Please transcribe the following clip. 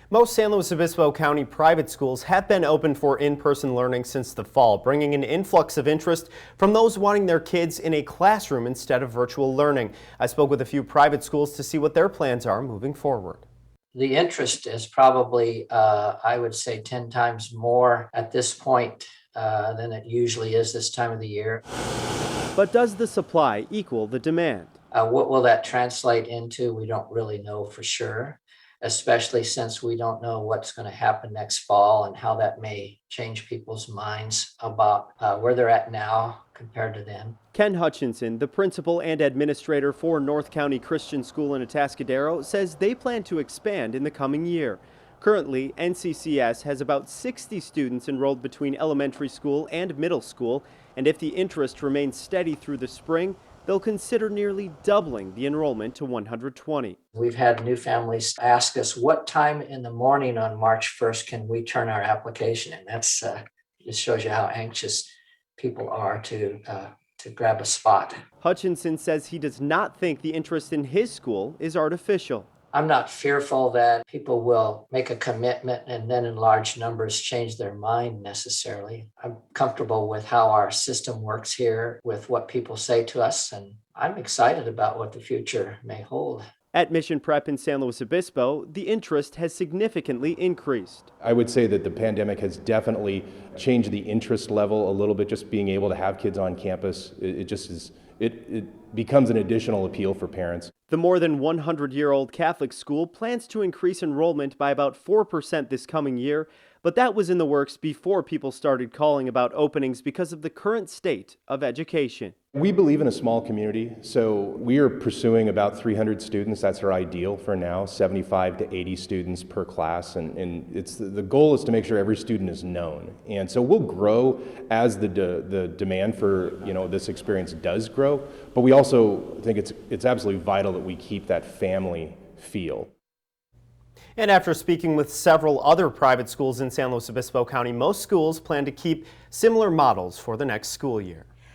Most San Luis Obispo County private schools have been open for in-person learning since the fall, bringing an influx of interest from those wanting their kids in a classroom instead of virtual learning. I spoke with a few private schools to see what their plans are moving forward. The interest is probably, I would say, 10 times more at this point than it usually is this time of the year. But does the supply equal the demand? What will that translate into? We don't really know for sure, especially since we don't know what's going to happen next fall and how that may change people's minds about where they're at now compared to then. Ken Hutchinson, the principal and administrator for North County Christian School in Atascadero, says they plan to expand in the coming year. Currently, NCCS has about 60 students enrolled between elementary school and middle school, and if the interest remains steady through the spring, they'll consider nearly doubling the enrollment to 120. We've had new families ask us what time in the morning on March 1st can we turn our application in. That's just shows you how anxious people are to grab a spot. Hutchinson says he does not think the interest in his school is artificial. I'm not fearful that people will make a commitment and then in large numbers change their mind necessarily. I'm comfortable with how our system works here, with what people say to us, and I'm excited about what the future may hold. At Mission Prep in San Luis Obispo, the interest has significantly increased. I would say that the pandemic has definitely changed the interest level a little bit. Just being able to have kids on campus, it becomes an additional appeal for parents. The more than 100-year-old Catholic school plans to increase enrollment by about 4% this coming year, but that was in the works before people started calling about openings because of the current state of education. We believe in a small community, so we are pursuing about 300 students. That's our ideal for now, 75 to 80 students per class, and the goal is to make sure every student is known. And so we'll grow as the demand for this experience does grow, but we also think it's absolutely vital that we keep that family feel. And after speaking with several other private schools in San Luis Obispo County, most schools plan to keep similar models for the next school year.